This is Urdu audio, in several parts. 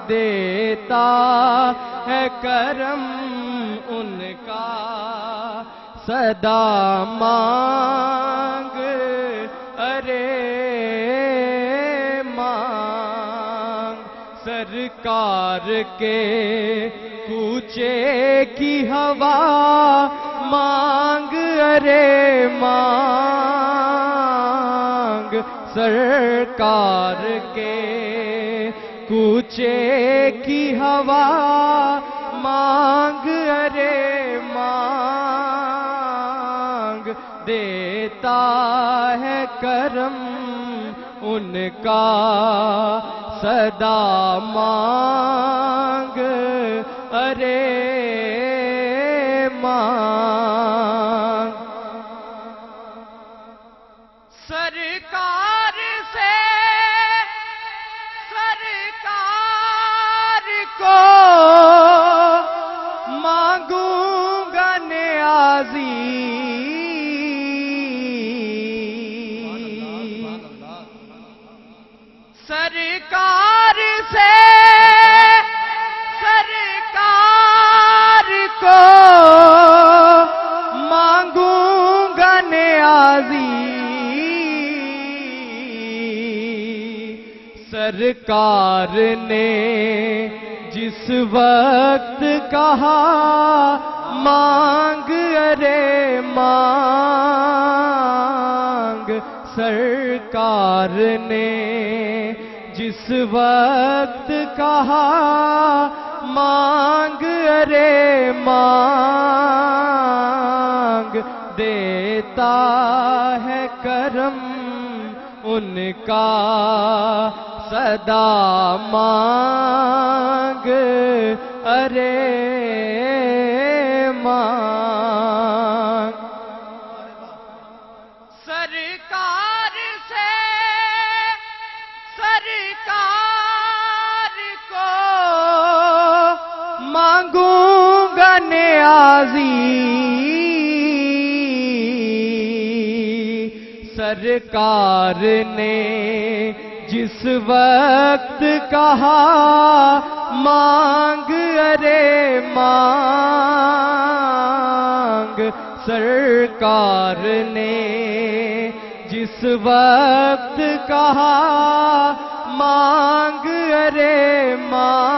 دیتا ہے کرم ان کا، صدا مانگ ارے مانگ، سرکار کے کوچے کی ہوا مانگ ارے مانگ، سرکار کے کوچے کی ہوا مانگ ارے مانگ، دیتا ہے کرم ان کا، صدا مانگ ارے مانگ، سرکار سے سرکار کو مانگوں گا نیازی، سرکار سے سرکار کو مانگوں گا نیازی، سرکار نے جس وقت کہا مانگ ارے مانگ، سرکار نے جس وقت کہا مانگ ارے مانگ، دیتا ہے کرم ان کا، صدا مانگ ارے مانگ، سرکار سے سرکار کو مانگوں گا نیازی، سرکار نے جس وقت کہا مانگ ارے مانگ، سرکار نے جس وقت کہا مانگ ارے مانگ،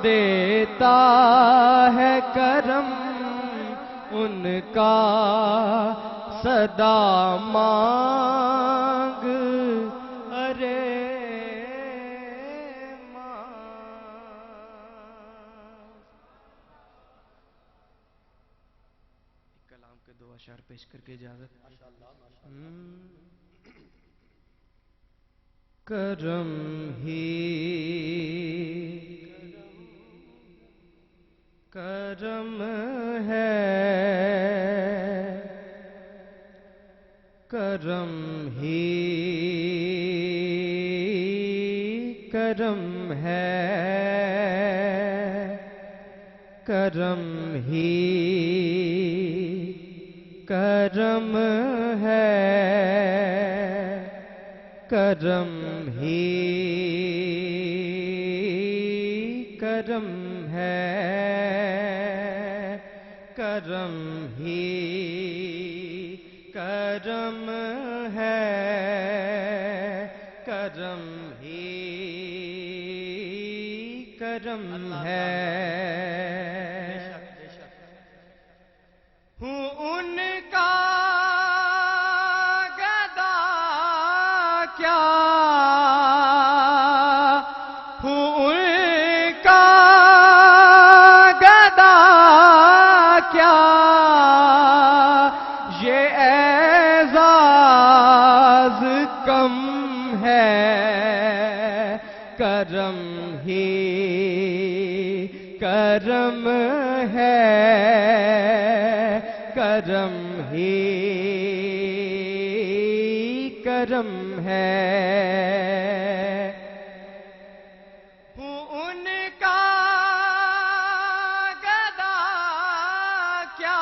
دیتا ہے کرم ان کا، صدا مانگ ارے کلام کے دو اشعار پیش کر کے اجازت۔ کرم ہی کرم ہے، کرم ہی کرم ہے، کرم ہی کرم ہے، کرم ہی کرم ہے، کرم ہی کرم ہے، کرم ہی کرم ہے، ہوں ان کا گدا کیا، ہوں ان کا گدا کیا، یہ اعزاز کم ہے، کرم ہی کرم ہے، کرم ہی کرم ہے، ہوں ان کا گدا کیا،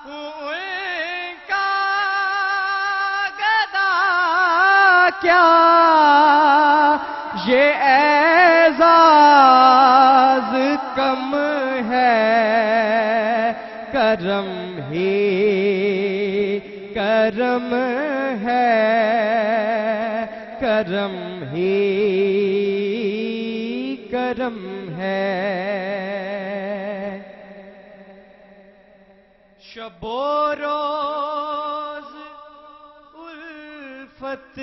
ہوں ان کا گدا کیا یہ اعزاز کم ہے، کرم ہی کرم ہے، کرم ہی کرم ہے۔ شب و روز الفت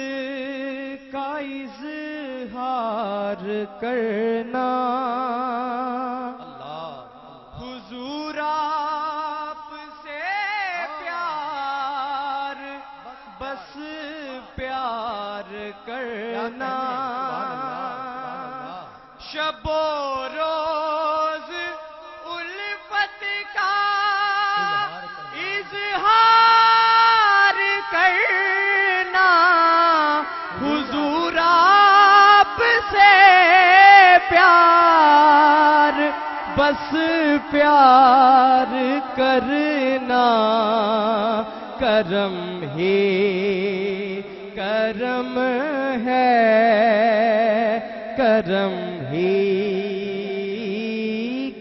کا اظہار کرنا، حضور آپ سے پیار، بس پیار کرنا، شب و روز الفت کا اظہار کرنا، حضور آپ سے پیار، بس پیار کرنا، کرم ہی کرم ہے، کرم ہی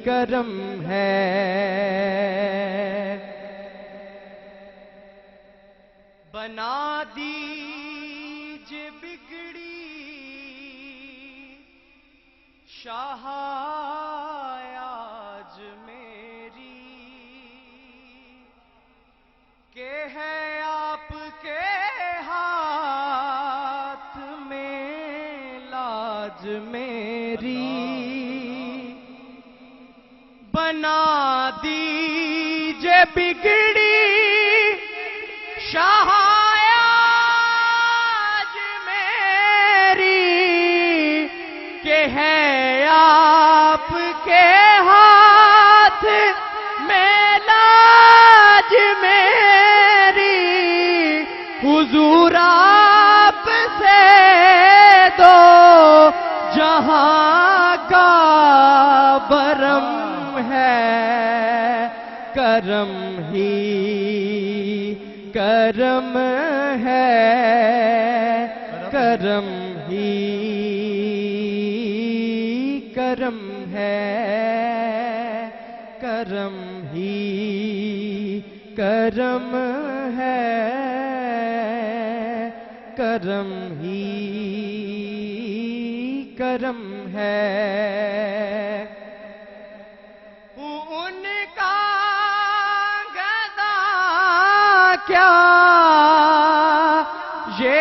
کرم ہے۔ بنا دیجئے بگڑی شاہ آج میری، کہ ہے آپ کے ہاتھ میں لاج میری، بنا دیجئے بگڑی شاہ آج میری، کہ ہے آپ کے ہاتھ میں لاج میری، حضور آپ سے دو جہاں کا برم ہے، کرم ہی کرم ہے، کرم ہی کرم ہے، کرم ہی کرم ہے، کرم ہی کرم ہے۔ ان کا گدا کیا یہ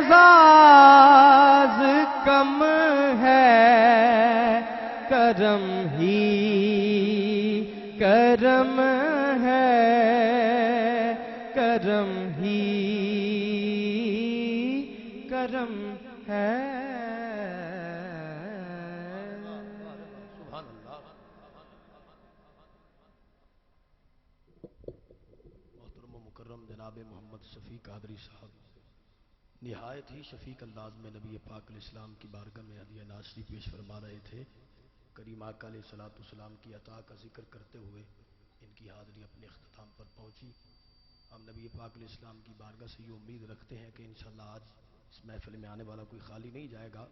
اعزاز کم ہے، کرم ہی کرم ہے، کرم ہی کرم ہے۔ سبحان اللہ۔ محترم و مکرم جناب محمد شفیق قادری صاحب نہایت ہی شفیق انداز میں نبی پاک علیہ السلام کی بارگاہ میں ہدیہ ناصری پیش فرما رہے تھے۔ کریم آقا علیہ السلام کی عطا کا ذکر کرتے ہوئے ان کی حاضری اپنے اختتام پر پہنچی۔ ہم نبی پاک علیہ السلام کی بارگاہ سے یہ امید رکھتے ہیں کہ انشاءاللہ آج اس محفل میں آنے والا کوئی خالی نہیں جائے گا۔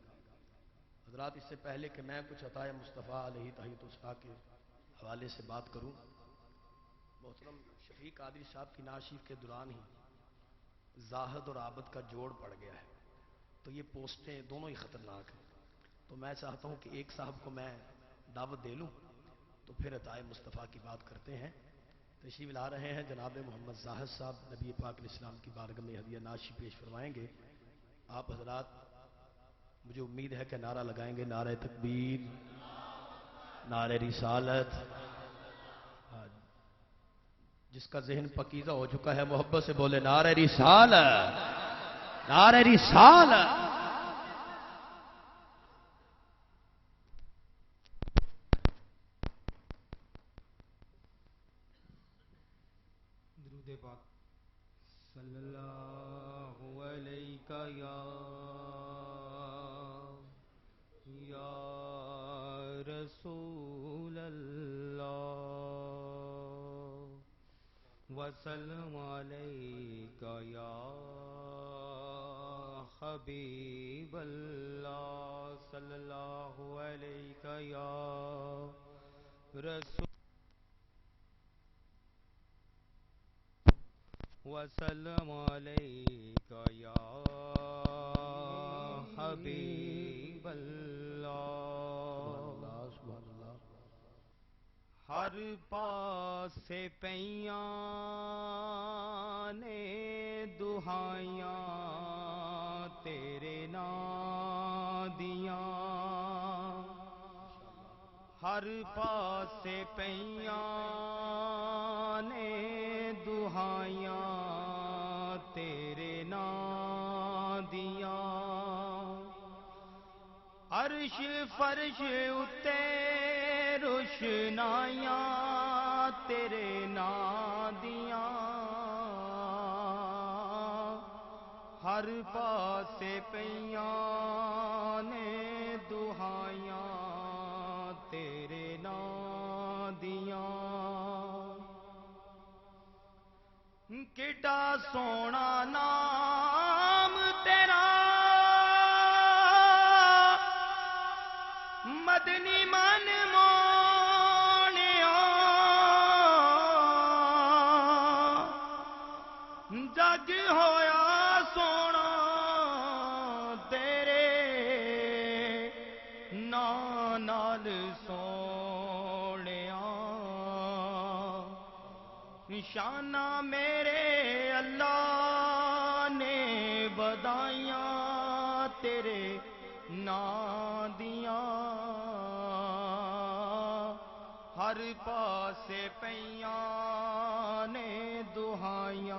حضرات، اس سے پہلے کہ میں کچھ عطائے مصطفیٰ علیہ تحیۃ الصلاح کے حوالے سے بات کروں، محترم شفیق قادری صاحب کی نعت کے دوران ہی زاہد اور عابد کا جوڑ پڑ گیا ہے، تو یہ پوسٹیں دونوں ہی خطرناک ہیں۔ تو میں چاہتا ہوں کہ ایک صاحب کو میں دعوت دے لوں، تو پھر عطائے مصطفیٰ کی بات کرتے ہیں۔ تشریف لا رہے ہیں جناب محمد زاہد صاحب، نبی پاک علیہ السلام کی بارگاہ میں ہدیہ نعت پیش فرمائیں گے۔ آپ حضرات مجھے امید ہے کہ نعرہ لگائیں گے، نعرہ تکبیر، نعرہ رسالت۔ جس کا ذہن پکیزہ ہو چکا ہے محبت سے بولے نعرہ رسالت، نعرہ رسالت۔ درود پاک صلی اللہ علیہ یا رسول اللہ، وسلم علیکہ یا حبیب اللہ صلی اللہ علیہ یا رسول وسلم علیکہ یا حبیب اللہ سبحان اللہ ہر پاس سے پیاں نے دہائیاں تیرے نام دیاں ہر پاس سے پیاں نے دہائیاں تیرے نام دیاں عرش فرش اتے روشنائیاں تیرے نام دیاں ہر پاسے پیاں نے دہائیاں تیرے نام دیاں کڈا سونا نام تیرا مدنی من مونیا جگ ہویا سونا تیرے نام نال سونیا شانہ میرے اللہ نے بدائیاں تیرے نام دیاں ہر پاسے پیاں نے دہائیاں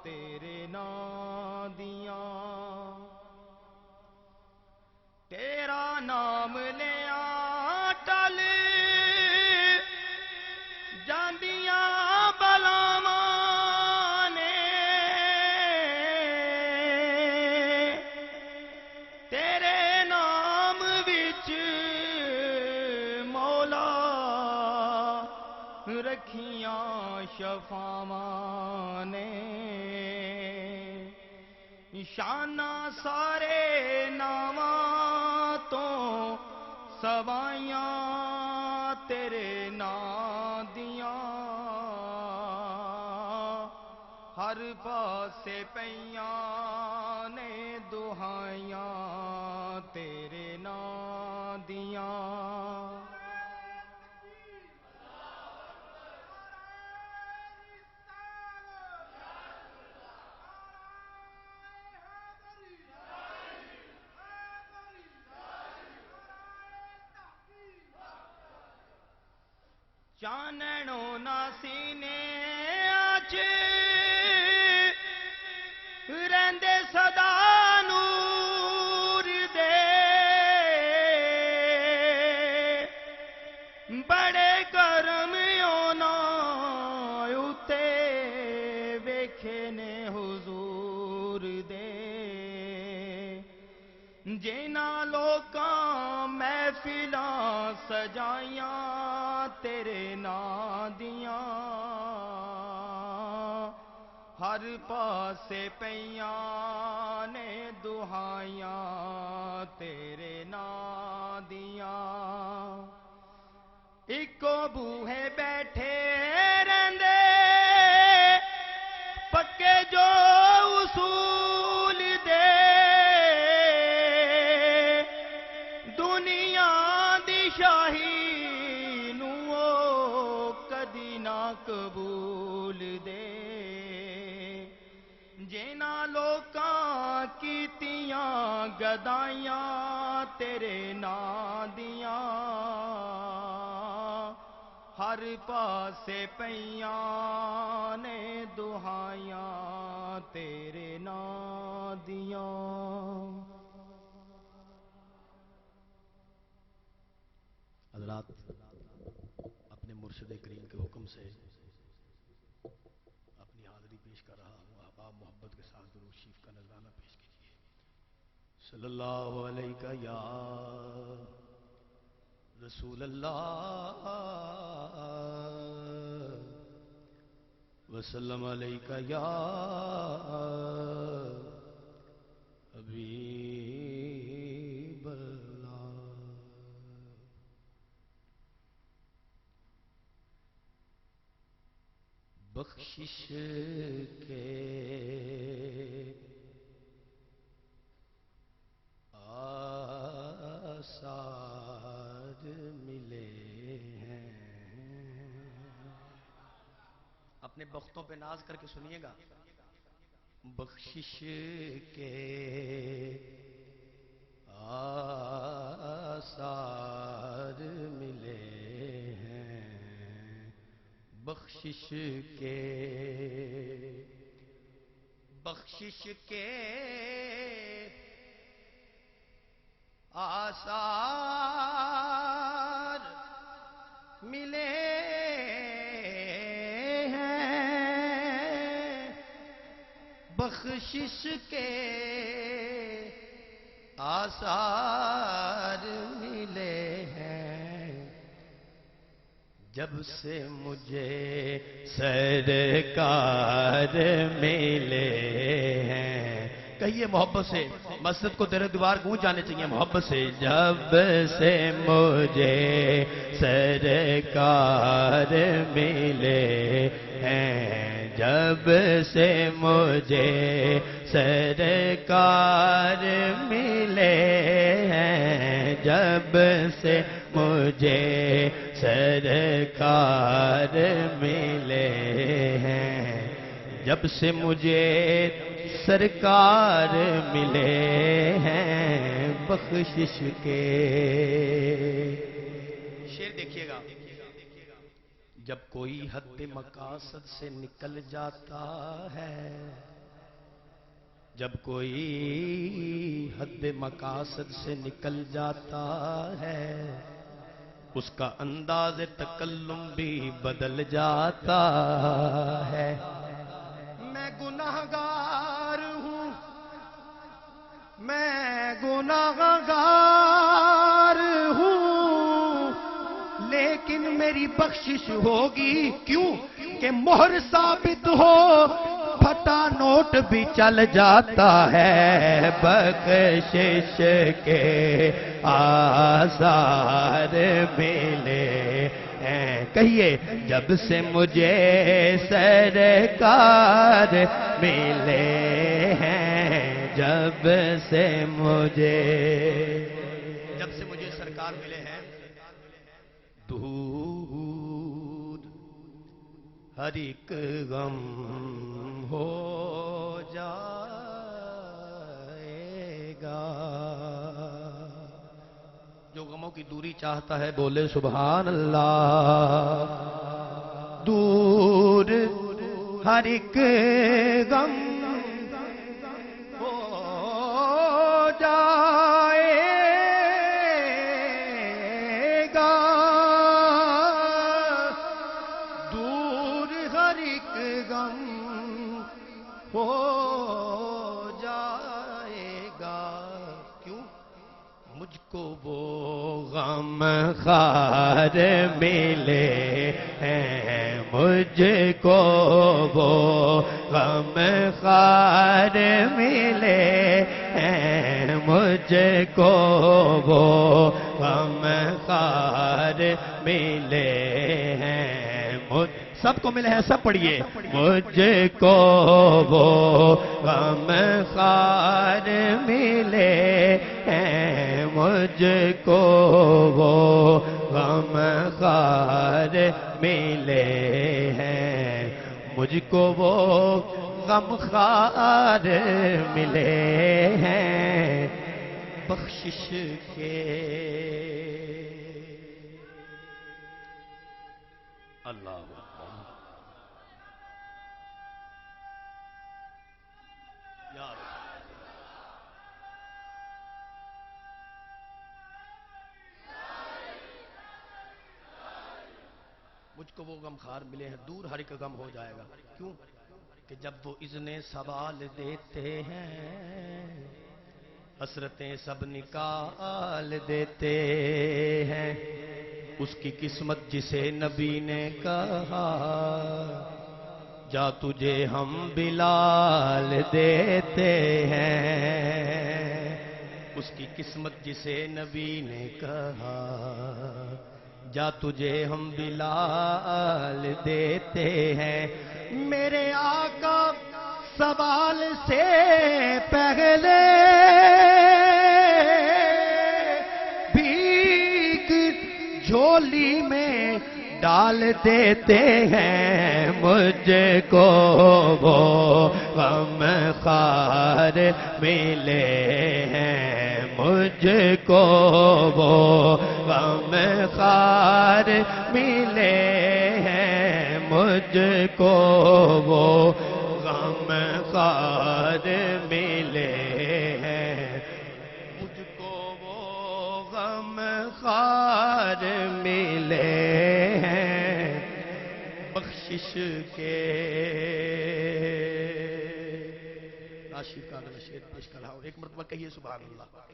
تیرے نام دیاں تیرا نام لیا ٹل جاندیاں بلاواں نے تیرے نام وچ مولا رکھیاں شفاواں نے شانہ سارے ناماں تو سوائیاں تیرے نام دیاں ہر پاسے پیاں نے دہائیاں تیرے نام دیاں چاننو ناسینے آج رہندے صدا نور دے بڑے کرم یونا اتے ویکھے نے حضور دے جینا لوکاں محفلاں سجائیاں تیرے نام دیاں ہر پاسے پیاں نے دہائیاں تیرے نام دیاں اکو بوہے بیٹھے رہندے پکے جو اصول دے دنیا دی شاہی نو کدی نہ قبول دے جینا لوکاں کیتیاں گدائیاں تیرے نام دیاں ہر پاسے پیاں نے دہائیاں تیرے نام دیاں حضرات اپنے مرشد کریم کے حکم سے اپنی حاضری پیش کر رہا ہوں احباب محبت کے ساتھ درود شریف کا نذرانہ پیش کیجیے صلی اللہ علیہ یا رسول اللہ وسلم علیہ یا بخشش کے آثار ملے ہیں. اپنے بختوں پہ ناز کر کے سنیے گا. بخشش کے آثار ملے ہیں. بخشش کے آثار ملے ہیں. بخشش کے آثار ملے ہیں. جب سے مجھے سرکار ملے ہیں. کہیے محبت سے, مسجد کو تیرے دیوار گونج جانے چاہیے محبت سے. جب سے مجھے سرکار ملے ہیں. جب سے مجھے سرکار ملے ہیں. جب سے مجھے سرکار ملے ہیں. جب سے مجھے سرکار ملے ہیں. بخشش کے. شعر دیکھیے گا. جب کوئی حد مقاصد سے نکل جاتا ہے, جب کوئی حد مقاصد سے نکل جاتا ہے, اس کا انداز تکلم بھی بدل جاتا ہے. میں گناہگار ہوں, میں گناہگار ہوں, لیکن میری بخشش ہوگی. کیوں کہ مہر ثابت ہو, پھٹا نوٹ بھی چل جاتا ہے. بخشش کے آثار ملے ہیں. کہیے جب سے مجھے سرکار ملے ہیں. جب سے مجھے سرکار ملے ہیں. دور ہر ایک غم ہو جائے گا. جو غموں کی دوری چاہتا ہے بولے سبحان اللہ. دور ہر ایک غم ہو جائے گا. دور ہر ایک غم ہو جائے گا. کیوں؟ مجھ کو وہ غم خار ملے ہیں. مجھ کو وہ غم خار ملے ہیں. مجھ کو وہ غم خار ملے ہیں. سب کو ملے ہیں, سب پڑھیے. مجھ کو وہ غم خار ملے ہیں. مجھ کو وہ غم خار ملے ہیں. مجھ کو وہ غم خار ملے ہیں. بخشش کے. اللہ مجھ کو وہ غم خار ملے ہیں. دور ہر ایک غم ہو جائے گا. کیوں کہ جب وہ اذن سوال دیتے ہیں, حسرتیں سب نکال دیتے ہیں. اس کی قسمت جسے نبی نے کہا جا تجھے ہم بلال دیتے ہیں. اس کی قسمت جسے نبی نے کہا جا تجھے ہم بلال دیتے ہیں میرے آقا سوال سے پہلے بھیک جھولی میں ڈال دیتے ہیں مجھ کو وہ غم خار ملے ہیں مجھ کو وہ غم خار ملے ہیں مجھ کو وہ غم خار ملے ہیں مجھ کو وہ غم خار ملے ہیں بخشش کے راشد کا اگر شعر پیش کر رہا ہوں ایک مرتبہ کہیے سبحان اللہ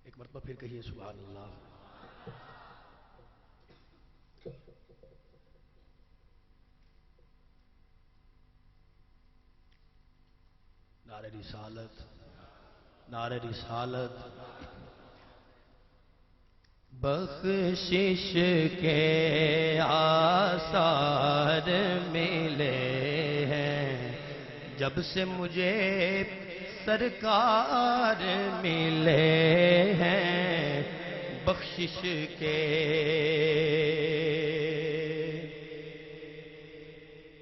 ایک مرتبہ پھر کہیے سبحان اللہ نعرہ رسالت نعرہ رسالت بخشش کے آثار ملے ہیں جب سے مجھے سرکار ملے ہیں بخشش کے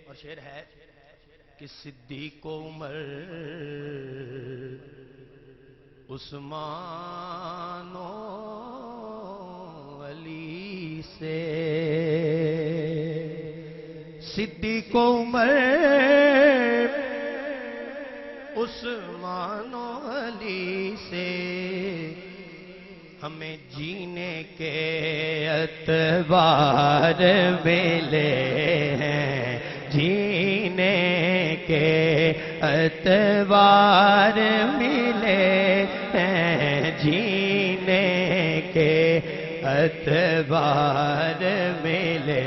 اور شعر ہے کہ صدیق عمر عثمان و علی سے صدیق عمر عثمان و علی سے ہمیں جینے کے اعتبار ملے ہیں جینے کے اعتبار ملے ہیں جینے کے اعتبار ملے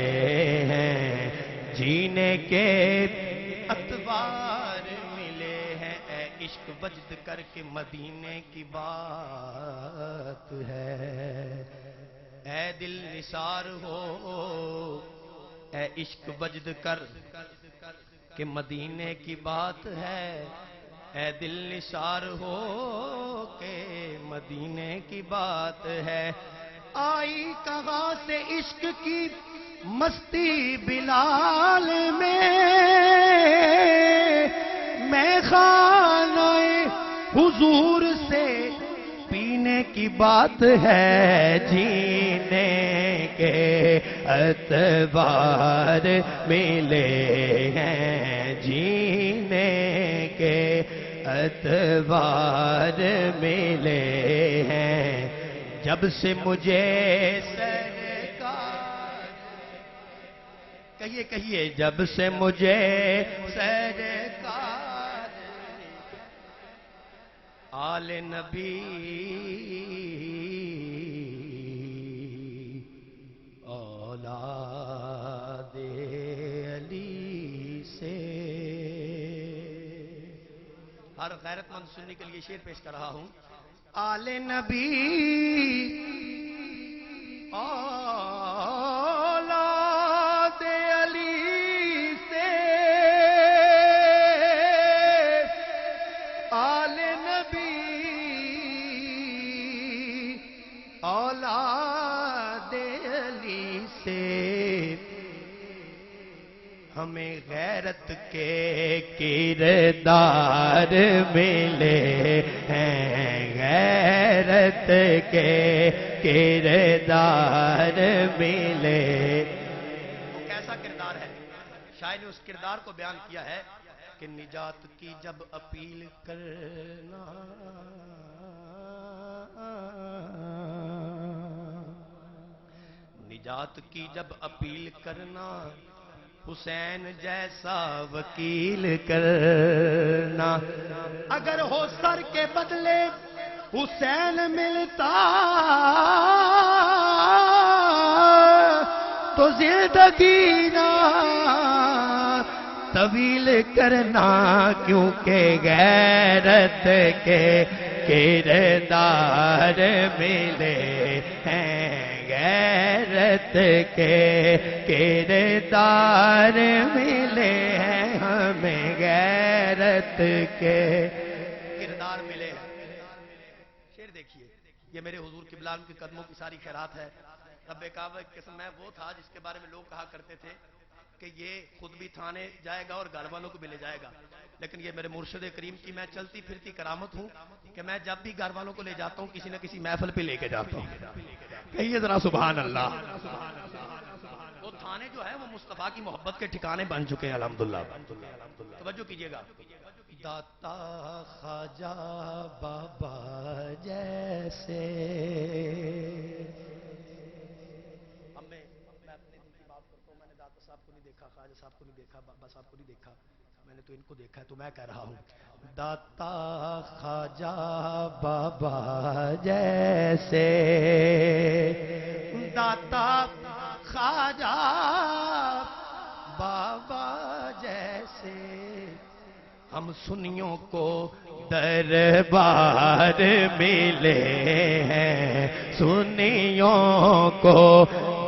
ہیں جینے کے اعتبار ملے ہیں اے عشق وجد کر کے مدینے کی بات ہے اے دل نثار ہو اے عشق وجد کر کہ مدینے کی بات ہے اے دل نثار ہو کہ مدینے کی بات ہے آئی کہاں سے عشق کی مستی بلال میں خانہ حضور سے پینے کی بات ہے جینے کے اعتبار ملے ہیں جینے کے اعتبار ملے ہیں جب سے مجھے سرکار کہیے کہیے جب سے مجھے سرکار آل نبی اولاد علی سے ہر غیرت مند سننے کے لیے شعر پیش کر رہا ہوں آل نبی اولاد علی سے آل نبی اولاد علی سے ہمیں غیرت کے کردار ملے ہیں غیرت کے کردار ملے وہ کیسا کردار ہے شاعر نے اس کردار کو بیان کیا ہے کہ نجات کی جب اپیل کرنا نجات کی جب اپیل کرنا حسین جیسا وکیل کرنا اگر ہو سر کے بدلے حسین ملتا تو زندگی نہ طویل کرنا کیونکہ غیرت کے کردار ملے ہیں، غیرت کے کردار ملے ہیں ہمیں، غیرت کے کردار ملے ہیں۔ شعر دیکھیے، یہ میرے حضور قبلہ کے قدموں کی ساری خیرات ہے۔ رب کعبہ کی قسم، میں وہ تھا جس کے بارے میں لوگ کہا کرتے تھے کہ یہ خود بھی تھانے جائے گا اور گھر والوں کو بھی لے جائے گا، لیکن یہ میرے مرشد کریم کی میں چلتی پھرتی کرامت ہوں کہ میں جب بھی گھر والوں کو لے جاتا ہوں کسی نہ کسی محفل پہ لے کے جاتا ہوں۔ کہیے ذرا سبحان اللہ۔ وہ تھانے جو ہے وہ مصطفیٰ کی محبت کے ٹھکانے بن چکے ہیں الحمدللہ۔ توجہ کیجئے گا، داتا خواجہ بابا جیسے، خواجہ صاحب کو نہیں دیکھا، بابا صاحب کو نہیں دیکھا، میں نے تو ان کو دیکھا ہے، تو میں کہہ رہا ہوں داتا خواجہ بابا جیسے، داتا خواجہ بابا جیسے، ہم سنیوں کو دربار ملے ہیں، سنیوں کو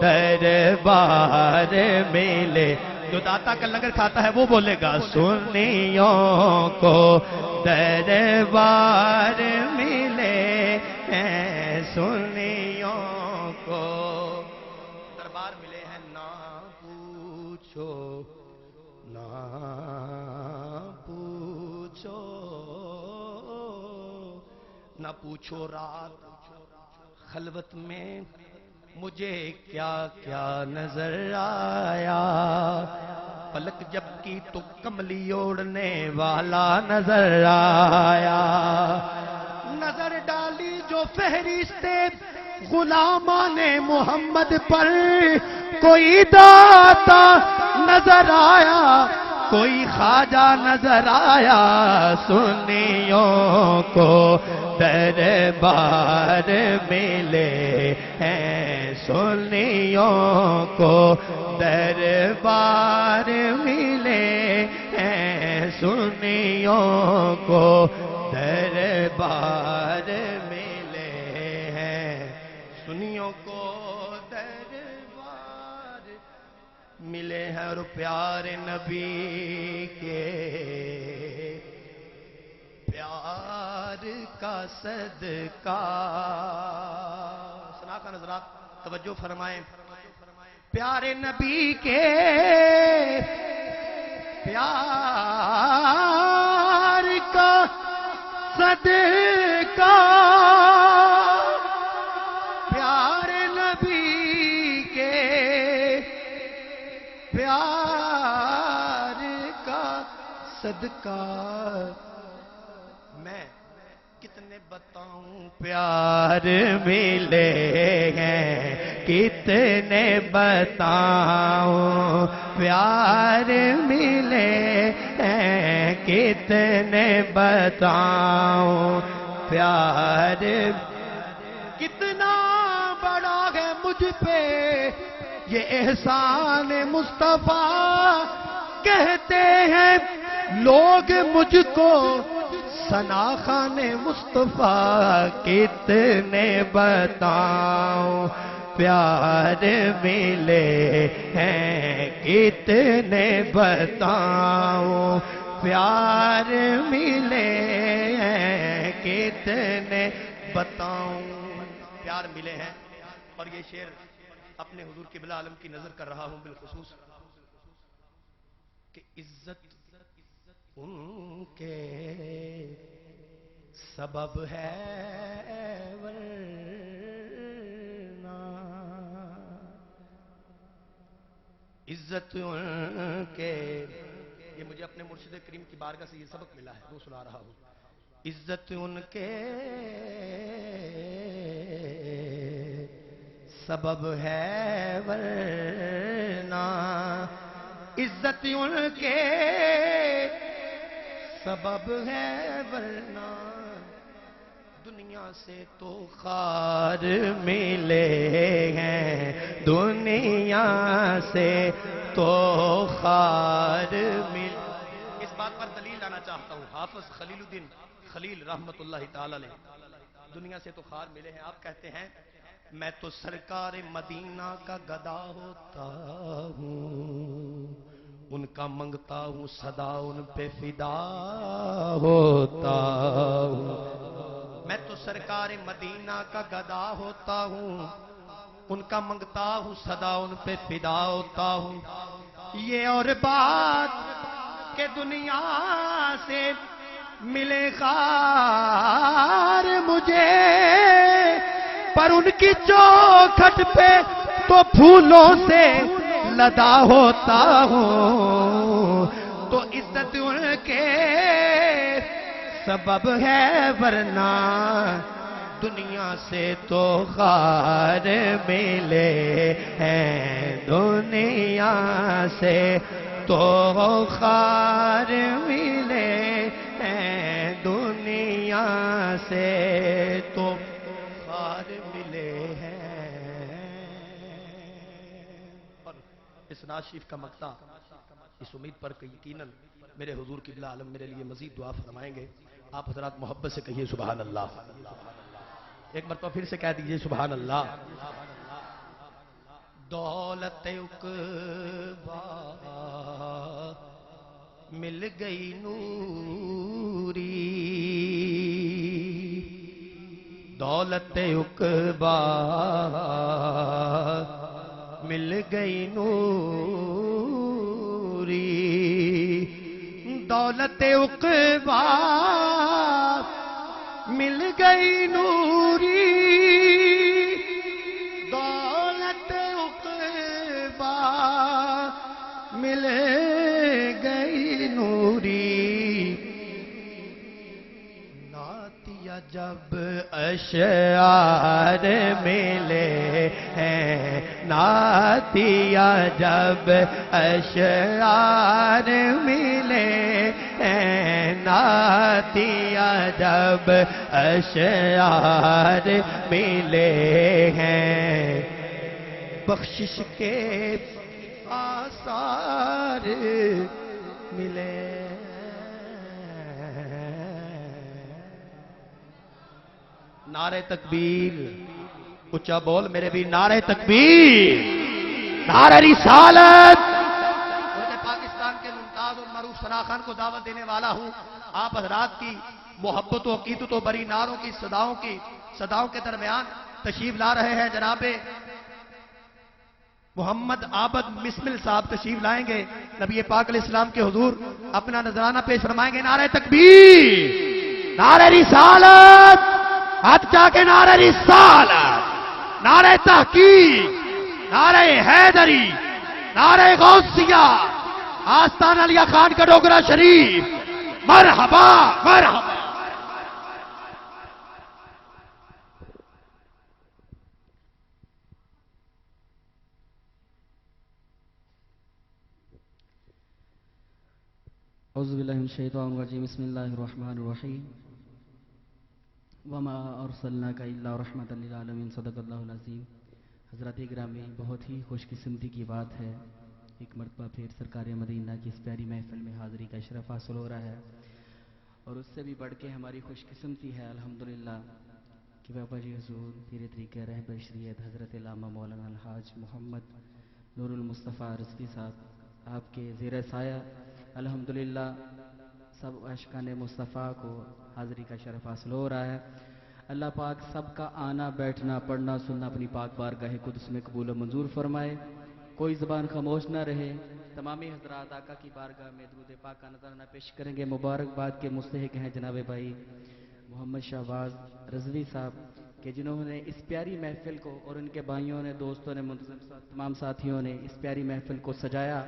دربار ملے، جو داتا کا لنگر کھاتا ہے وہ بولے گا سنیوں کو دربار ملے ہیں، سنیوں کو دربار ملے ہیں، نہ پوچھو نہ پوچھو نہ پوچھو رات خلوت میں مجھے کیا کیا نظر آیا، پلک جب کی تو کملی اوڑھنے والا نظر آیا، نظر ڈالی جو فہرست غلامان محمد پر، کوئی داتا نظر آیا، کوئی خواجہ نظر آیا، سنیوں کو دربار ملے ہیں، سنیوں کو دربار ملے ہیں، سنیوں کو دربار ملے ہیں، سنیوں کو دربار ملے ہیں، اور پیارے نبی کے پیار کا صدقہ، سنا کا نظرات توجہ فرمائیں، پیارے نبی کے پیار کا صدقہ، پیارے نبی کے پیار کا صدقہ، میں کتنے بتاؤں پیار ملے ہیں، کتنے بتاؤں پیار ملے ہیں، کتنے بتاؤں پیار، کتنا بڑا ہے مجھ پہ یہ احسان مصطفیٰ، کہتے ہیں لوگ مجھ کو ثنا خوان مصطفیٰ، کتنے بتاؤں پیار ملے ہیں، کتنے بتاؤں پیار ملے ہیں، کتنے بتاؤں پیار ملے ہیں۔ اور یہ شعر اپنے حضور قبلہ عالم کی نظر کر رہا ہوں بالخصوص کہ عزت ان کے سبب ہے ورنہ، عزت ان کے، یہ مجھے اپنے مرشد کریم کی بارگاہ سے یہ سبق ملا ہے، وہ سنا رہا ہوں، عزت ان کے سبب ہے ورنہ، عزت ان کے سبب ہے ورنہ، دنیا سے تو خار ملے ہیں، دنیا سے تو خار ملے حافظ خلیل الدین خلیل رحمت اللہ تعالی علیہ دنیا سے تو خار ملے ہیں. آپ کہتے ہیں میں تو سرکار مدینہ کا گدا ہوتا ہوں، ان کا منگتا ہوں صدا ان پہ فدا ہوتا ہوں. میں تو سرکار مدینہ کا گدا ہوتا ہوں، ان کا منگتا ہوں صدا ان پہ فدا ہوتا ہوں. یہ اور بات کہ دنیا سے ملے خار مجھے، پر ان کی چوکھٹ پہ تو پھولوں سے لدا ہوتا ہوں. تو عزت ان کے سبب ہے، ورنہ دنیا سے تو خار ملے ہیں، دنیا سے تو خار ملے ہیں، دنیا سے تو خار ملے ہیں. اور اس نعت شریف کا مقطع اس امید پر کہ یقیناً میرے حضور قبلہ عالم میرے لیے مزید دعا فرمائیں گے. آپ حضرات محبت سے کہیے سبحان اللہ. ایک مرتبہ پھر سے کہہ دیجئے سبحان اللہ. دولت عقبا مل گئی نوری، دولت عقبا مل گئی نوری، دولت عقبا مل گئی نوری، دولت عقبا مل گئی نوری. نعتیہ جب اشعار ملے ہیں، نعتیہ جب اشعار ملے ہیں، نعتیہ جب اشعار ملے ہیں، بخشش کے آثار ملے. نعرہ تکبیر اچھا بول میرے بھی، نعرہ تکبیر، نعرہ رسالت. میں پاکستان کے ممتاز اور معروف ثنا خان کو دعوت دینے والا ہوں. آپ حضرات کی محبت و عقیدت و بری نعروں کی صداؤں کے درمیان تشریف لا رہے ہیں جناب محمد عابد مسمل صاحب تشریف لائیں گے. نبی پاک علیہ السلام کے حضور اپنا نذرانہ پیش فرمائیں گے. نعرہ تکبیر، نعرہ رسالت، ہاتھ جا کے نعرہ رسالت، نعرہ تحقیق، نعرہ حیدری، نعرہ غوثیہ، آستان علیہ خان کا ڈوگرہ شریف. مرحبا مرحبا. اعوذ باللہ من الشیطان الرجیم. بسم اللہ الرحمن الرحیم. وما ارسلناک الا رحمۃ للعالمین. صدق اللہ العظیم. حضرات گرامی، بہت ہی خوش قسمتی کی بات ہے، ایک مرتبہ پھر سرکار مدینہ کی اس پیاری محفل میں حاضری کا شرف حاصل ہو رہا ہے، اور اس سے بھی بڑھ کے ہماری خوش قسمتی ہے الحمدللہ کہ بابا جی حضور پیر طریقہ رہبر شریعت حضرت علامہ مولانا الحاج محمد نور المصطفیٰ رضوی صاحب آپ کے زیر سایہ الحمدللہ سب عاشقان مصطفیٰ کو حاضری کا شرف حاصل ہو رہا ہے. اللہ پاک سب کا آنا بیٹھنا پڑھنا سننا اپنی پاک بارگاہ قدس میں قبول و منظور فرمائے. کوئی زبان خاموش نہ رہے. تمامی حضرات آقا کی بارگاہ میں درود پاک کا نذرانہ پیش کریں گے. مبارکباد کے مستحق ہیں جناب بھائی محمد شہباز رضوی صاحب کہ جنہوں نے اس پیاری محفل کو اور ان کے بھائیوں نے دوستوں نے تمام ساتھیوں نے اس پیاری محفل کو سجایا.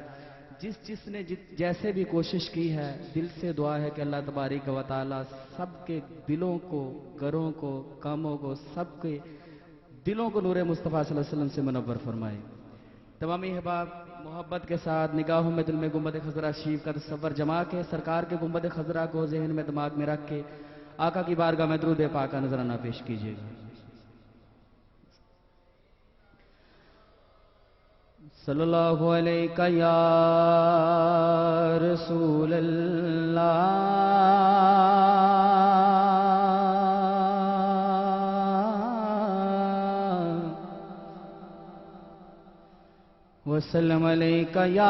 جس نے جیسے بھی کوشش کی ہے، دل سے دعا ہے کہ اللہ تبارک و تعالی سب کے دلوں کو، گھروں کو، کاموں کو، سب کے دلوں کو نور مصطفیٰ صلی اللہ علیہ وسلم سے منور فرمائے. تمامی احباب محبت کے ساتھ نگاہوں میں دل میں گنبد خضرا شریف کا تصور جما کے سرکار کے گنبد خضرا کو ذہن میں دماغ میں رکھ کے آقا کی بارگاہ میں درود پاک کا نذرانہ پیش کیجیے گا. صلی اللہ علیہ یا رسول اللہ وسلم علیک یا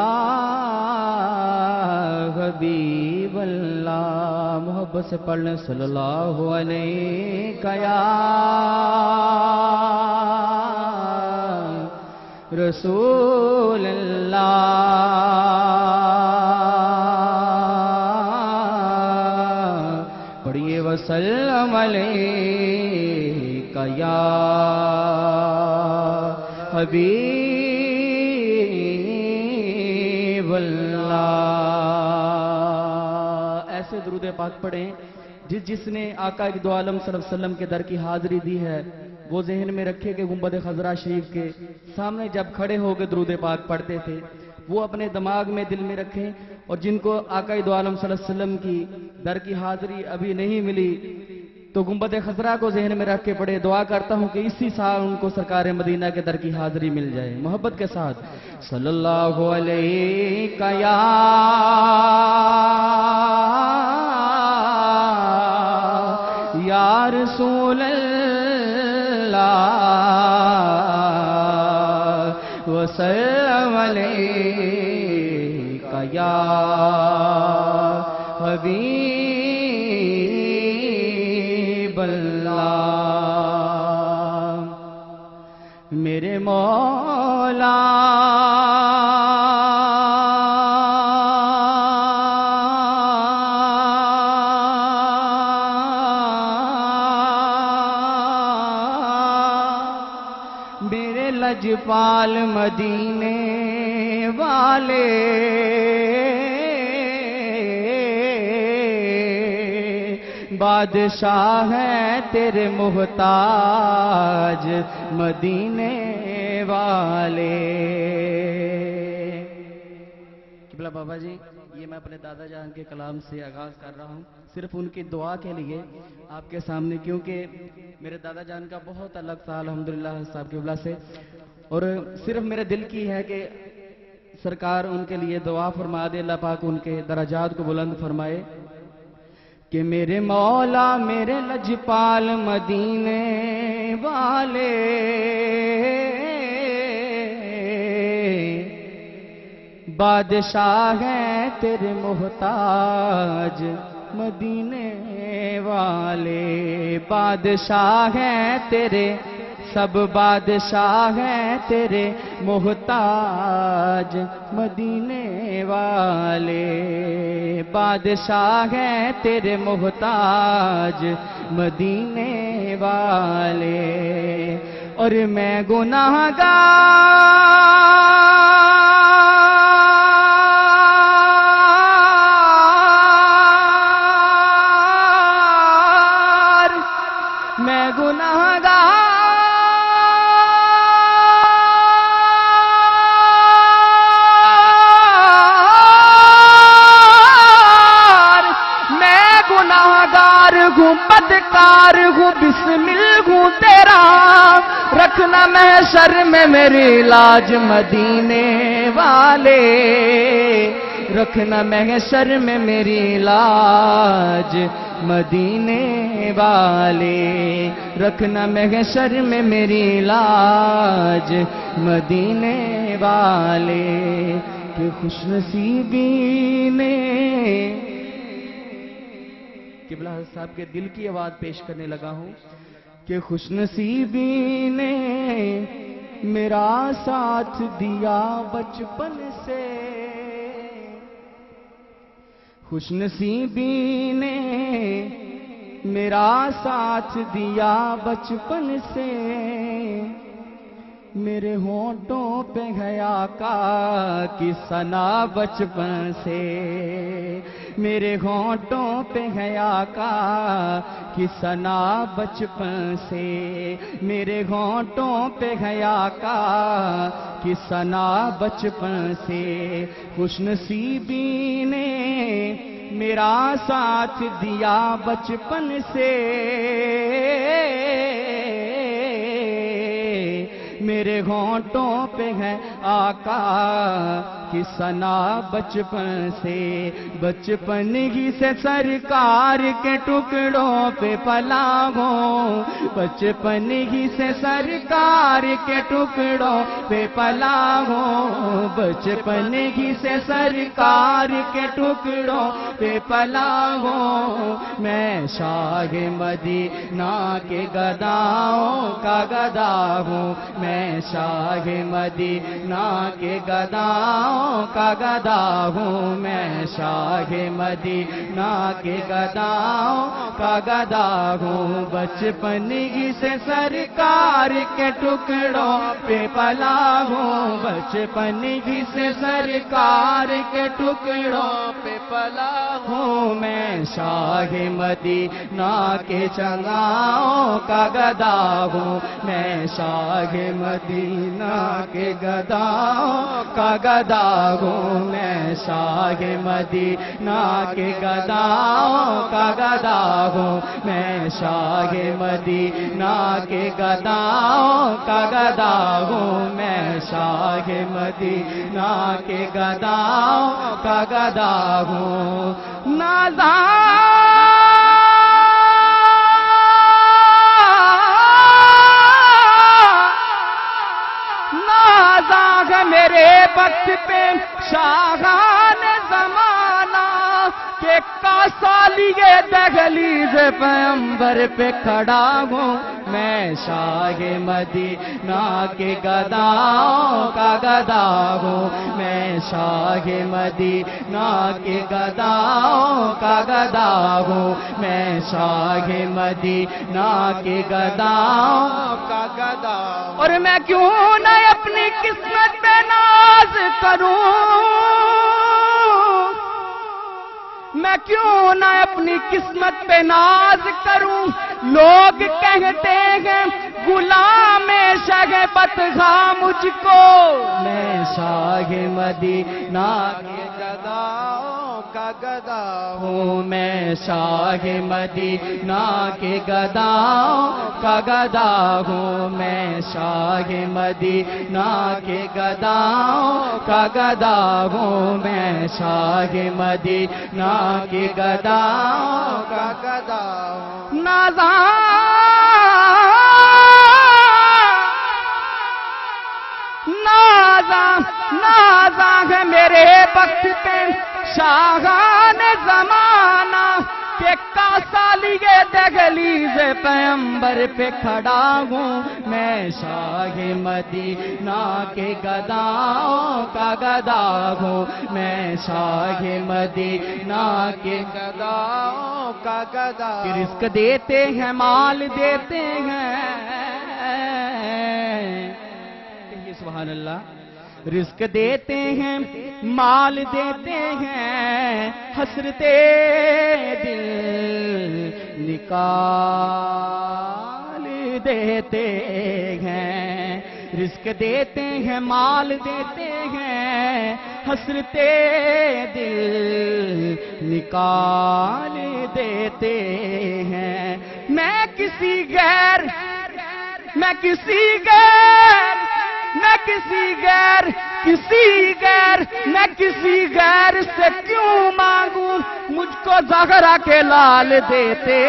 حبیب اللہ. محبت سے پڑھ لیں صلی اللہ علیک یا رسول اللہ. پڑھیے وسلم علیک یا حبیب اللہ. ایسے درود پاک پڑھیں جس نے آقا دو عالم صلی اللہ علیہ وسلم کے در کی حاضری دی ہے وہ ذہن میں رکھے کہ گنبد خضرا شریف کے سامنے جب کھڑے ہو کے درود پاک پڑھتے تھے وہ اپنے دماغ میں دل میں رکھیں. اور جن کو آقا دو عالم صلی اللہ علیہ وسلم کی در کی حاضری ابھی نہیں ملی تو گنبد خضرا کو ذہن میں رکھ کے پڑھے. دعا کرتا ہوں کہ اسی سال ان کو سرکار مدینہ کے در کی حاضری مل جائے. محبت کے ساتھ صلی اللہ علیہ یا رسول اللہ وسلم علیک یا حبیب اللہ. میرے مولا میرے لجپال مدینے والے بادشاہ ہیں تیرے محتاج مدینے والے. قبلہ بابا جی یہ میں اپنے دادا جان کے کلام سے آغاز کر رہا ہوں صرف ان کی دعا کے لیے آپ کے سامنے کیونکہ میرے دادا جان کا بہت الگ تھا الحمدللہ صاحب قبلہ سے اور صرف میرے دل کی ہے کہ سرکار ان کے لیے دعا فرما دے. اللہ پاک ان کے درجات کو بلند فرمائے کہ میرے مولا میرے لجپال مدینے والے بادشاہ ہیں تیرے محتاج مدینے والے. بادشاہ ہیں تیرے سب بادشاہ ہیں تیرے محتاج مدینے والے. بادشاہ ہیں تیرے محتاج مدینے والے. اور میں گناہگار ہوں بدکار ہوں بسمل ہوں تیرا رکھنا محشر میں میری لاج مدینے والے. رکھنا محشر میں میری لاج مدینے والے. رکھنا محشر میں میری لاج مدینے والے. کہ خوش نصیبی نے قبلہ صاحب کے دل کی آواز پیش کرنے لگا ہوں کہ خوش نصیبی نے میرا ساتھ دیا بچپن سے. خوش نصیبی نے میرا ساتھ دیا بچپن سے. میرے ہونٹوں پہ ہے آقا کی ثنا بچپن سے. میرے ہونٹوں پہ ہے آقا کی ثنا بچپن سے. میرے ہونٹوں پہ ہے آقا کی ثنا بچپن سے. خوش نصیبی نے میرا ساتھ دیا بچپن سے. میرے ہونٹوں پہ ہے آقا کی ثنا بچپن سے، بچپن ہی سے سرکار کے ٹکڑوں پہ پلا ہوں، بچپن ہی سے سرکار کے ٹکڑوں پہ پلا ہوں، بچپن ہی سے سرکار کے ٹکڑوں پہ پلا ہوں، میں شاہ مدینہ کے گداؤں کا گدا ہوں، میں شاہ مدینہ کے گداؤں کا گدا ہوں، میں شاہ مدینہ کے گداؤں کا گدا ہوں، بچپن ہی سے سرکار کے ٹکڑوں پہ پلا ہوں، بچپن ہی سے سرکار کے ٹکڑوں پہ پلا ہوں، میں شاہ مدینہ کے چنگاؤں کا گدا ہوں، میں شاہ مدینہ کے گداؤں کا گدا ہوں، میں شاہ مدینہ کے گداؤں کا گدا ہوں، میں شاہ مدینہ کے گداؤں کا گدا ہوں، میں شاہ مدینہ کے گداؤں کا گدا ہوں، نازاں ہے میرے وقت پہ شاہان زمانہ کہ کاسالیے دہلیز پیمبر پہ کھڑا ہوں، میں شاہ مدینہ کے گداؤں کا گدا ہوں، میں شاہ مدینہ کے گداؤں کا گدا ہوں، میں شاہ مدینہ کے گداؤں کا گدا ہوں، اور میں کیوں نہ اپنی قسمت پہ ناز کروں، میں کیوں نہ اپنی قسمت پہ ناز کروں، لوگ کہتے ہیں غلام شہبت خواہ مجھ کو، میں شاہ مدینہ کے گداؤں کا گدا ہوں، میں شاہ مدینہ کے گداؤں کا گدا ہوں، میں شاہ مدینہ کے گداؤں کا گدا ہوں، میں شاہ مدینہ کے گداؤں کا گدا ہوں، نازاں ہے میرے وقت پہ شاہان زمانہ کہ کاسالیے دہلیز پیمبر پہ کھڑا ہوں، میں شاہ مدینہ کے گداؤں کا گدا ہوں، میں شاہ مدینہ کے گداؤں کا گدا ہوں، رزق دیتے ہیں مال دیتے ہیں، سبحان اللہ، رزق دیتے ہیں مال دیتے ہیں، حسرتے دل نکال دیتے ہیں، رزق دیتے ہیں مال دیتے ہیں، حسرتے دل نکال دیتے ہیں، میں کسی غیر سے کیوں مانگوں، مجھ کو زہرا کے لال دیتے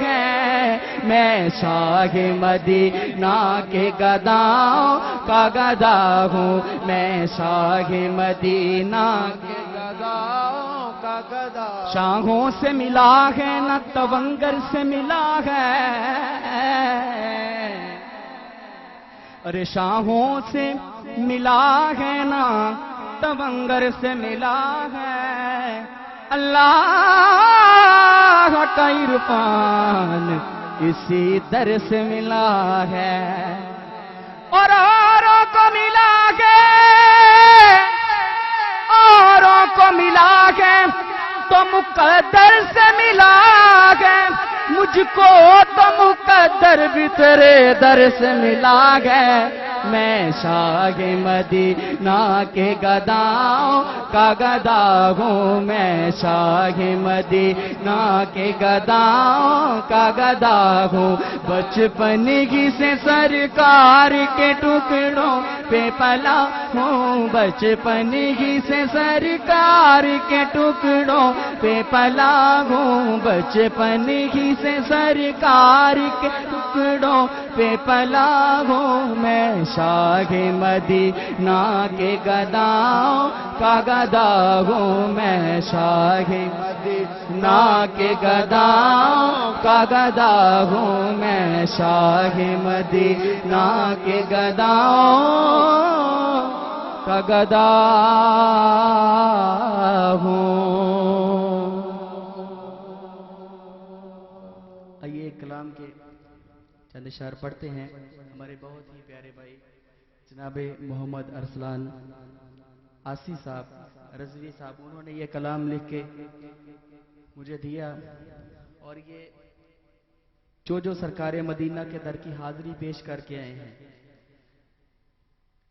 ہیں، میں شاہ مدینہ کے گداؤں کا گدا ہوں، میں شاہ مدینہ کے گداؤں کا گدا، شاہوں سے ملا ہے نہ تونگر سے ملا ہے، ارے شاہوں سے ملا ہے نا تونگر سے ملا ہے، اللہ کا عرفان اسی در سے ملا ہے، اور اوروں کو ملا ہے، اوروں کو ملا ہے تو مقدر سے ملا ہے، مجھ کو تو مقدر بھی تیرے در سے ملا ہے، میں شاہ مدینہ کے گداؤں کا گدا ہوں، میں شاہ مدینہ کے گداؤں کا گدا ہوں، بچپن ہی سے سرکار کے ٹکڑوں پہ پلا ہوں، بچپن ہی سے سرکار کے ٹکڑوں پہ پلا ہوں، بچپن ہی سے سرکار کے ٹکڑوں پہ پلا ہوں، میں شاہ مدینہ کے گداؤں کا گدا ہوں، میں شاہ مدینہ کے گداؤں کا گدا ہوں، میں شاہ مدینہ کے گداؤں کا گدا ہوں۔ آئیے کلام کے چند اشعار پڑھتے ہیں۔ ہمارے بہت ہی پیارے بھائی جناب محمد ارسلان آسی صاحب رضوی صاحب، انہوں نے یہ کلام لکھ کے مجھے دیا، اور یہ جو سرکار مدینہ کے در کی حاضری پیش کر کے آئے ہیں،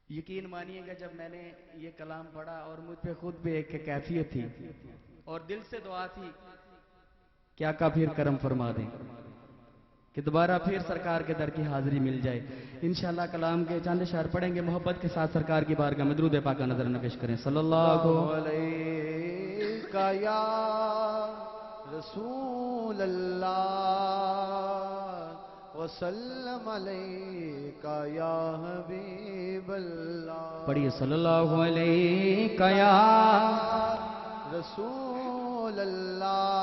یقین مانیے گا جب میں نے یہ کلام پڑھا اور مجھ پہ خود بھی ایک کیفیت تھی اور دل سے دعا تھی کہ آقا پھر کرم فرما دیں کہ دوبارہ پھر سرکار کے در کی حاضری مل جائے۔ انشاءاللہ کلام کے چاند اشعار پڑھیں گے، محبت کے ساتھ سرکار کی بارگاہ میں درود پاک کا نظر پیش کریں۔ صلی اللہ علیہ یا رسول اللہ وسلم علیک یا حبیب اللہ، پڑھیے صلی اللہ علیہ یا رسول اللہ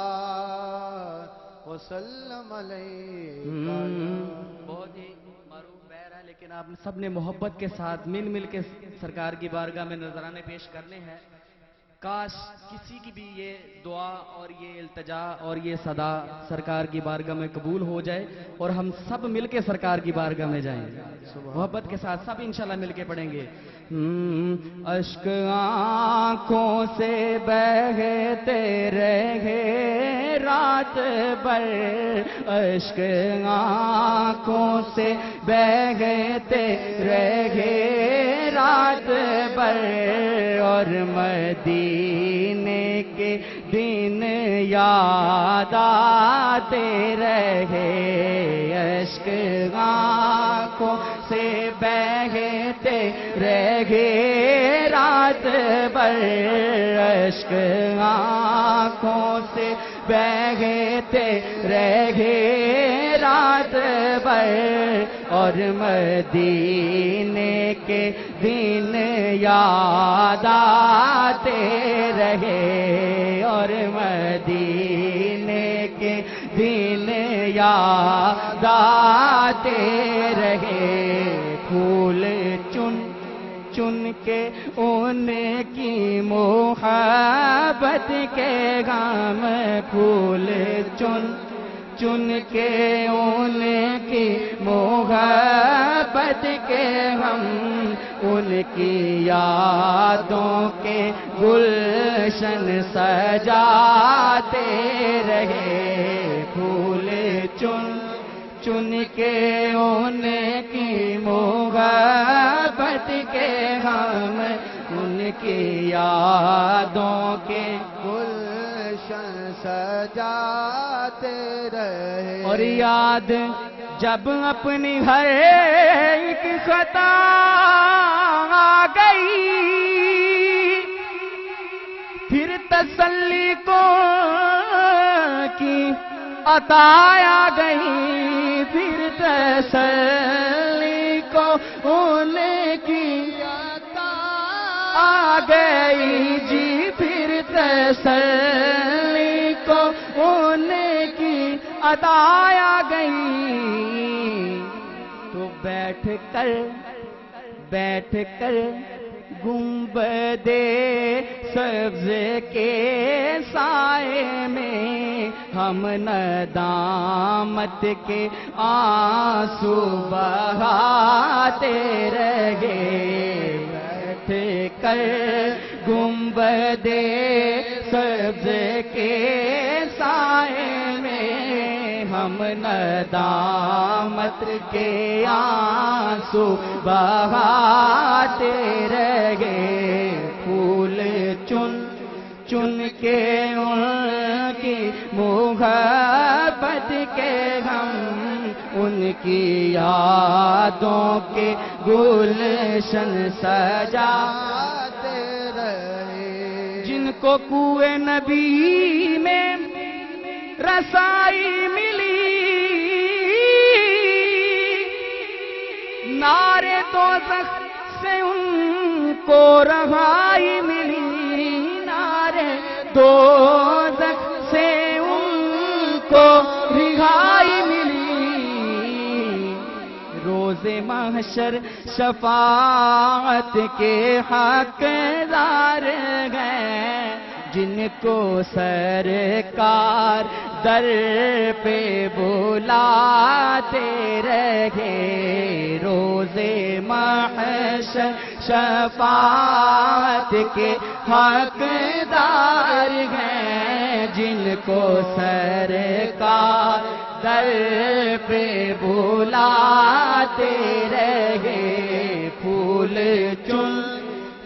وسلم علیک۔ بہت ہی معروف بیر ہے، لیکن آپ سب نے محبت کے ساتھ مل کے سرکار کی بارگاہ میں نذرانے پیش کرنے ہیں۔ کاش کسی کی بھی یہ دعا اور یہ التجا اور یہ صدا سرکار کی بارگاہ میں قبول ہو جائے اور ہم سب مل کے سرکار کی بارگاہ میں جائیں، محبت کے ساتھ سب انشاءاللہ مل کے پڑھیں گے۔ اشک آنکھوں سے بہتے رہے رات بھر، اشک آنکھوں سے بہتے رہے رات بھر، اور مدینے کے دن یاد آتے رہے، اشک آنکھوں سے بہتے رہے رات بھر، اشک آنکھوں سے بہتے رہے رات بھر، اور مدینے کے دن یاد آتے رہے، اور مدینے کے دن یاد آتے رہے، پھول چن کے ان کی محبت کے غم، پھول چن کے ان کی محبت کے غم، ان کی یادوں کے گلشن سجاتے رہے، پھول چن کے ان کی محبت کے غم، ان کی یادوں کے گلشن سجاتے رہے، اور یاد جب اپنی ہر ایک خطا آ گئی، پھر تسلی کو کی عطا آ گئی، پھر تسلی کو ان کی عطا آ گئی جی، پھر تسلی کو ان کی عطا آ گئی، تو بیٹھ کر گنبد سبز کے سائے میں ہم ندامت کے آنسو بہاتے رہے، بیٹھ کر گنبد سبز کے سائے میں ہم ندامت کے آنسو بہاتے رہے، پھول چن چن کے ان کی محبت کے ہم ان کی یادوں کے گلشن سجاتے رہے، جن کو کوئے نبی میں رسائی ملی، نارے دوزخ سے ان کو رہائی ملی، نارے دوزخ سے ان کو رہائی ملی، روز محشر شفاعت کے حقدار ہیں، جن کو سرکار در پہ بلاتے رہے، روز محشر شفاعت کے حقدار ہیں، جن کو سرکار در پہ بلاتے رہے، پھول چن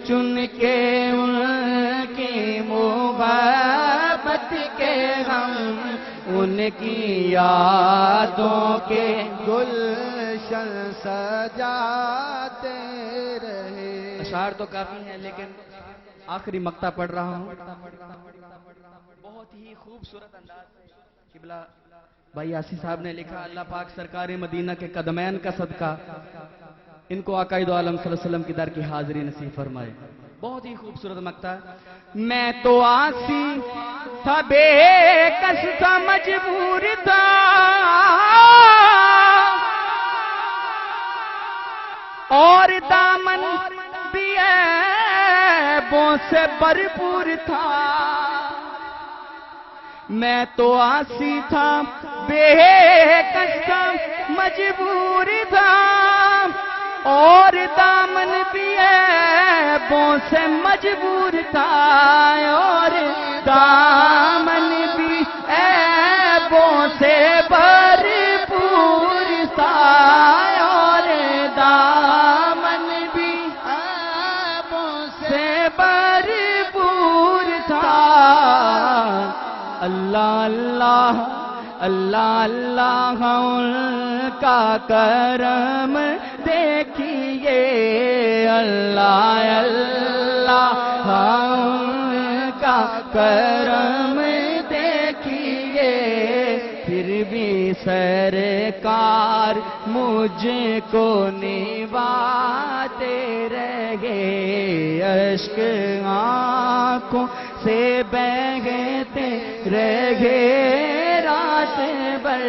چن کے ان کی محبت کے ہم ان کی یادوں کے گلشن سجاتے رہے۔ اشعار تو کافی ہیں لیکن آخری مقطع پڑھ رہا ہوں، بہت ہی خوبصورت انداز قبلہ بھائی یاسی صاحب نے لکھا، اللہ پاک سرکار مدینہ کے قدمین کا صدقہ ان کو آقا دو عالم صلی اللہ علیہ وسلم کی در کی حاضری نصیب فرمائے۔ بہت ہی خوبصورت مقطع، میں تو آسی تھا، بے کس تھا، مجبور تھا، اور دامن بھی عیبوں سے بھرپور تھا، میں تو آسی تھا، بے کس تھا، مجبور تھا، اور دامن بھی عیبوں سے مجبور تھا، اور دامن بھی عیبوں سے بھرپور تھا، اور دامن بھی عیبوں سے بھرپور تھا، اللہ اللہ اللہ اللہ ان کا کرم دیکھیے، اللہ اللہ ان کا کرم دیکھیے، پھر بھی سرکار مجھ کو نبھاتے رہے، اشک آنکھوں سے بہتے رہے رات بھر،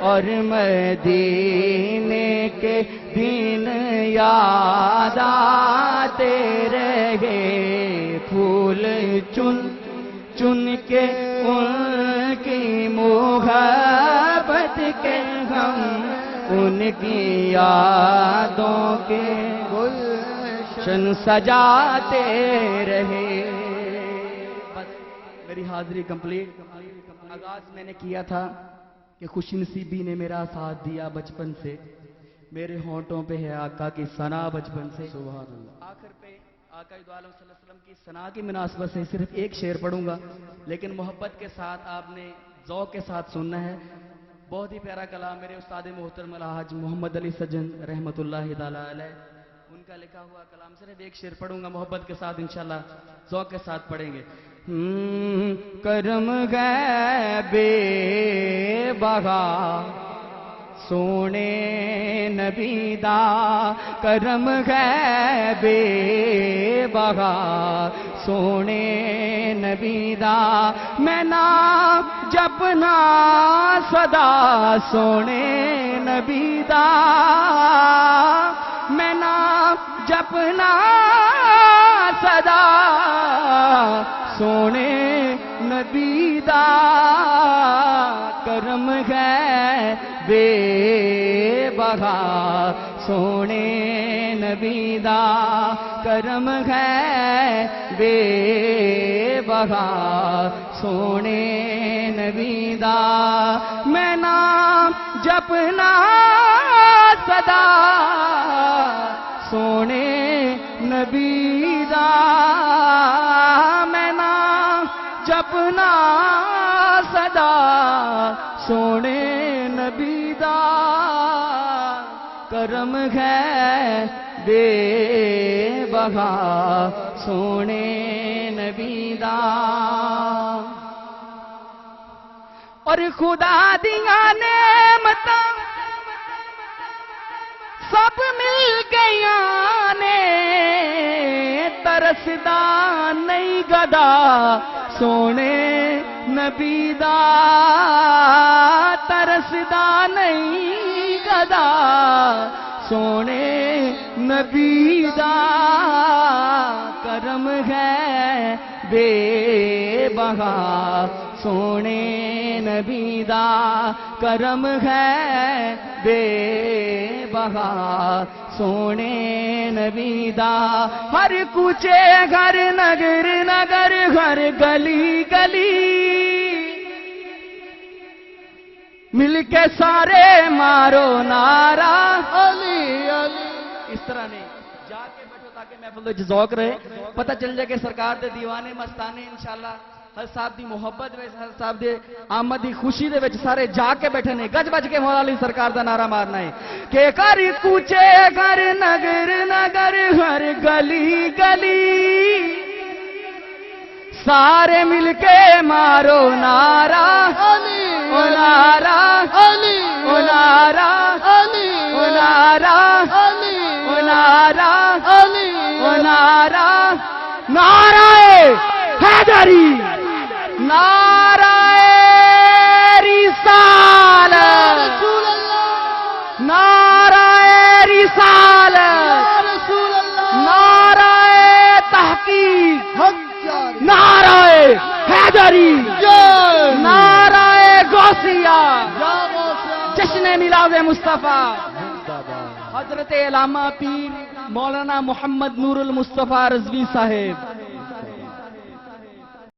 اور مدینے کے دن یاد آتے رہے، پھول چن چن کے ان کی محبت کے ہم ان کی یادوں کے گلشن سجاتے رہے۔ بس میری حاضری کمپلیٹ۔ آغاز میں نے کیا تھا کہ خوش نصیبی نے میرا ساتھ دیا بچپن سے، میرے ہونٹوں پہ ہے آقا کی ثنا بچپن سے، سبحان اللہ۔ آخر پہ آقا دو عالم صلی اللہ علیہ وسلم کی ثنا کی مناسبت سے صرف ایک شعر پڑھوں گا، لیکن محبت کے ساتھ آپ نے ذوق کے ساتھ سننا ہے۔ بہت ہی پیارا کلام میرے استاد محترم الحاج محمد علی سجن رحمۃ اللہ تعالی علیہ، ان کا لکھا ہوا کلام، صرف ایک شعر پڑھوں گا محبت کے ساتھ، انشاءاللہ ذوق کے ساتھ پڑھیں گے۔ کرم ہے بے بہا سونے نبی دا، کرم ہے بے بہا سونے نبی دا، میں نا جپنا صدا سونے نبی دا، میں نا جپنا صدا سونے نبی دا، کرم ہے بے بہا سونے نبی دا، کرم ہے بے بہا سونے نبی دا میں نام جپنا صدا سونے نبی دا میں نام جپنا صدا سونے نبی دا کرم ہے بے بہا سونے نبی دا اور خدا دیا نعمتاں سب مل گیا نے ترسدا نہیں گدا سونے نبی دا ترسدا نہیں گدا سونے نبی دا کرم ہے بے بہا سونے نبی دا کرم ہے بے بہا سونے نبی دا ہر کوچے گھر نگر نگر ہر گلی گلی مل کے سارے مارو نعرہ علی علی اس طرح نہیں جا کے بیٹھو تاکہ محفل وچ ذوق رہے پتہ چل جائے کہ سرکار دے دیوانے مستانے انشاءاللہ ہر صاحب دی محبت وچ ہر صاحب دے آمد دی خوشی دے وچ سارے جا کے بیٹھے نے گج بج کے مولا علی سرکار دا نعرہ مارنا ہے کہ کر کوچے گھر نگر نگر ہر گلی گلی سارے مل کے مارو نعرہ علی نعرہ علی نعرہ علی نعرہ علی نعرہ علی نعرہ نعرہ حیدری نعرہ رسالت نعرہ رسالت نعرہ تحقیق نعرہ حیدری نعرہ غوثیہ جشن میلاد مصطفیٰ حضرت علامہ پیر مولانا محمد نور المصطفیٰ رضوی صاحب